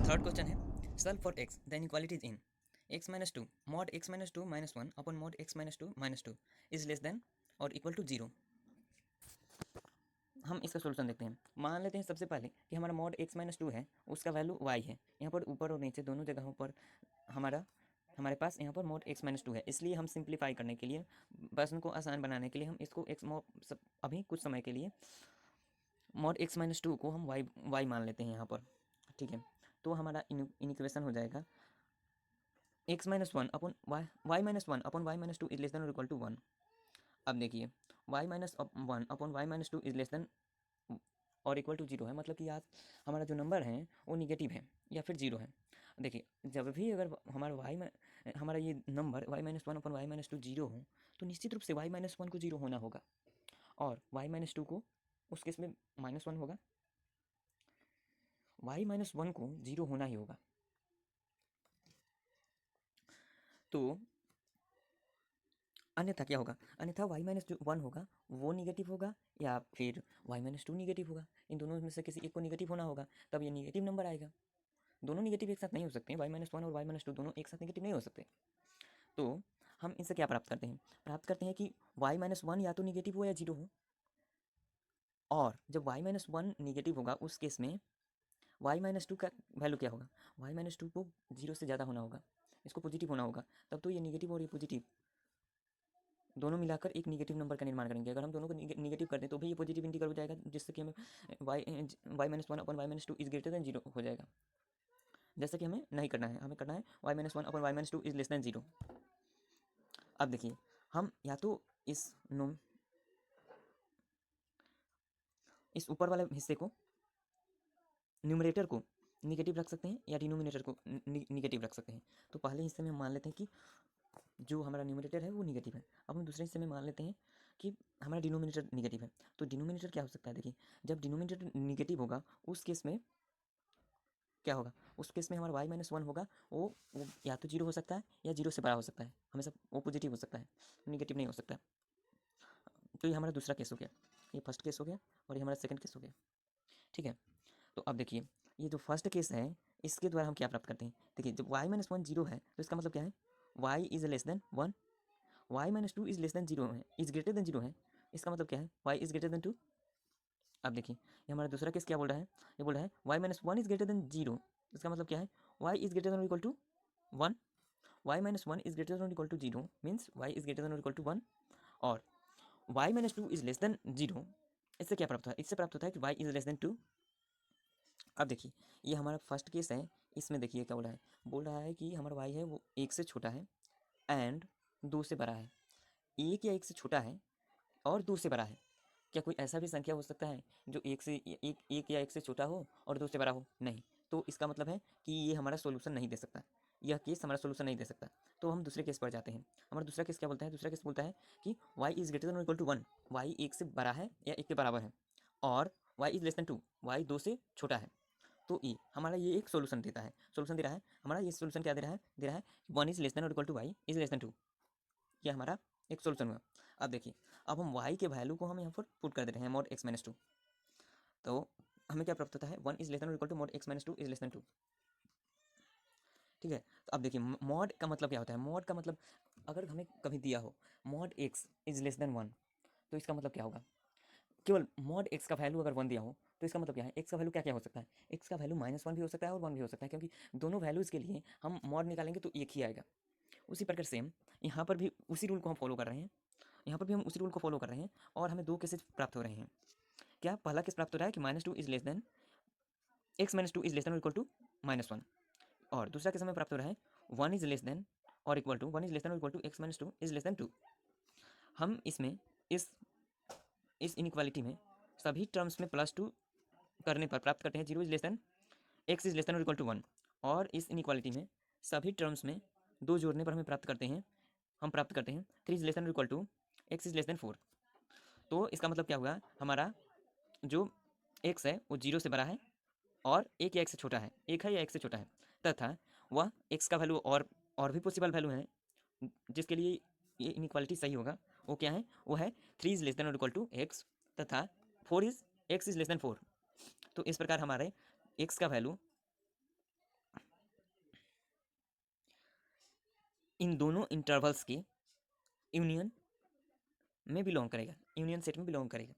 Third question है solve for x the inequalities in x minus to mod x minus to minus one upon mod x minus two is less than और equal to zero. हम इसका solution देखते हैं। मान लेते हैं सबसे पहले कि हमारा मॉड एक्स माइनस टू है, उसका वैल्यू वाई है। यहाँ पर ऊपर और नीचे दोनों जगहों पर हमारे पास यहाँ पर मॉड एक्स माइनस टू है। इसलिए हम सिंप्लीफाई करने के लिए, प्रश्न को आसान बनाने के लिए, हम इसको अभी कुछ समय के लिए मॉड एक्स माइनस टू को हम वाई मान लेते हैं यहाँ पर। ठीक है, तो हमारा इक्वेशन हो जाएगा x minus one upon y minus one upon y minus two is less than और इक्वल टू वन। अब देखिए y minus one upon y minus two is less than और इक्वल टू जीरो है, मतलब कि आज हमारा जो नंबर है वो निगेटिव है या फिर जीरो है। देखिए जब भी अगर हमारा ये number y minus one upon y minus two zero हो, तो निश्चित रूप से वाई माइनस वन को जीरो होना होगा और वाई माइनस टू को उस केस में माइनस वन होगा। वाई माइनस वन को जीरो होना ही होगा। तो अन्यथा क्या होगा, अन्यथा वाई माइनस जो वन होगा वो निगेटिव होगा या फिर वाई माइनस टू निगेटिव होगा। इन दोनों में से किसी एक को निगेटिव होना होगा, तब ये निगेटिव नंबर आएगा। दोनों निगेटिव एक साथ नहीं हो सकते, वाई माइनस वन और वाई माइनस टू दोनों एक साथ निगेटिव नहीं हो सकते। तो हम इनसे क्या प्राप्त करते हैं, प्राप्त करते हैं कि वाई माइनस वन या तो निगेटिव हो या जीरो हो। और जब वाई माइनस वन निगेटिव होगा उस केस में वाई माइनस टू का वैल्यू क्या होगा, वाई माइनस टू को जीरो से ज़्यादा होना होगा, इसको पॉजिटिव होना होगा। तब तो ये निगेटिव और ये पॉजिटिव दोनों मिलाकर एक निगेटिव नंबर का निर्माण करेंगे। अगर हम दोनों को निगेटिव कर दें तो भी ये पॉजिटिव इंटीग्रल हो जाएगा, जिससे कि हमें y minus one upon y minus two is greater than zero हो जाएगा। जैसे कि हमें नहीं करना है, हमें करना है Y minus one upon y minus two is less than zero. अब देखिए हम या तो इस ऊपर वाले हिस्से को, न्यूमरेटर को निगेटिव रख सकते हैं या डिनोमिनेटर को निगेटिव रख सकते हैं। तो पहले हिस्से में हम मान लेते हैं कि जो हमारा न्यूमरेटर है वो निगेटिव है। अब हम दूसरे हिस्से में मान लेते हैं कि हमारा डिनोमिनेटर निगेटिव है। तो डिनोमिनेटर क्या हो सकता है, देखिए जब डिनोमिनेटर निगेटिव होगा उस केस में क्या होगा, उस केस में हमारा वाई माइनस वन होगा वो या तो जीरो हो सकता है या जीरो से बड़ा हो सकता है, हमेशा वो पॉजिटिव हो सकता है, निगेटिव नहीं हो सकता। तो ये हमारा दूसरा केस हो गया, ये फर्स्ट केस हो गया और ये हमारा सेकंड केस हो गया। ठीक है, तो अब देखिए ये जो फर्स्ट केस है इसके द्वारा हम क्या प्राप्त करते हैं। देखिए जब वाई माइनस वन जीरो है तो इसका मतलब क्या है, Y is less than one. Y minus two is less than zero है, इज ग्रेटर देन जीरो है, इसका मतलब क्या है, Y is greater than two. अब देखिए ये हमारा दूसरा केस क्या बोल रहा है, ये बोल रहा है Y minus one is greater than zero, इसका मतलब क्या है, Y is greater than equal to one. Y minus one is greater than equal to zero means Y is greater than equal to one. और Y minus two is less than zero, इससे क्या प्राप्त होता है, इससे प्राप्त होता है कि y is less than two. अब देखिए ये हमारा फर्स्ट केस है, इसमें देखिए क्या बोल रहा है कि हमारा वाई है वो एक से छोटा है एंड दो से बड़ा है। एक या एक से छोटा है और दो से बड़ा है। क्या कोई ऐसा भी संख्या हो सकता है जो एक या एक से छोटा हो और दो से बड़ा हो, नहीं। तो इसका मतलब है कि ये हमारा सोल्यूशन नहीं दे सकता, यह केस हमारा सोल्यूशन नहीं दे सकता। तो हम दूसरे केस पर जाते हैं। हमारा दूसरा केस क्या बोलता है, दूसरा केस बोलता है कि y is greater than equal to one, y एक से बड़ा है या एक के बराबर है, और y is less than two, y दो से छोटा है। तो ई हमारा ये एक सोल्यूशन देता है, सोल्यूशन दे रहा है हमारा। ये सोल्यूशन क्या दे रहा है वन इज लेस देन और equal to y is less than two. ये हमारा एक सोल्यूशन हुआ। अब देखिए अब हम y के वैल्यू को हम यहाँ पर पुट कर दे रहे हैं मॉड x माइनस टू। तो हमें क्या प्राप्त होता है, वन इज लेस देन और equal to mod x minus two is less than two. ठीक है, तो अब देखिए मॉड का मतलब क्या होता है, मॉड का मतलब अगर हमें कभी दिया हो mod x is less than one, तो इसका मतलब क्या होगा, केवल मॉड x का वैल्यू अगर वन दिया हो तो इसका मतलब क्या है, x का वैल्यू क्या क्या हो सकता है, x का वैल्यू माइनस वन भी हो सकता है और वन भी हो सकता है, क्योंकि दोनों वैल्यूज़ के लिए हम मॉड निकालेंगे तो एक ही आएगा। उसी प्रकार सेम यहाँ पर भी उसी रूल को हम फॉलो कर रहे हैं, यहाँ पर भी हम उसी रूल को फॉलो कर रहे हैं और हमें दो केसेस प्राप्त हो रहे हैं। क्या पहला केस प्राप्त हो रहा है कि minus two is less than x minus two is less than और इक्वल टू माइनस वन, और दूसरा केस हमें प्राप्त हो रहा है वन इज लेस देन और equal to, one is less than और equal to x minus two is less than two. हम इसमें इस इस इनइक्वालिटी में सभी टर्म्स में प्लस टू करने पर प्राप्त करते हैं zero is less than x is less than और इक्वल टू वन, और इस इनइक्वालिटी में सभी टर्म्स में दो जोड़ने पर हमें प्राप्त करते हैं, हम प्राप्त करते हैं थ्री इज लेस देन और equal to x is less than four. तो इसका मतलब क्या हुआ, हमारा जो एक्स है वो जीरो से बड़ा है और एक या एक से छोटा है, एक है या एक से छोटा है, तथा वह एक्स का वैल्यू और भी पॉसिबल वैल्यू है जिसके लिए ये इनइक्वालिटी सही होगा। वो क्या है, वो है थ्री इज लेस देन और इक्वल टू एक्स तथा four is x is less than four. तो इस प्रकार हमारे एक्स का वैल्यू इन दोनों इंटरवल्स के यूनियन में बिलोंग करेगा, यूनियन सेट में बिलोंग करेगा।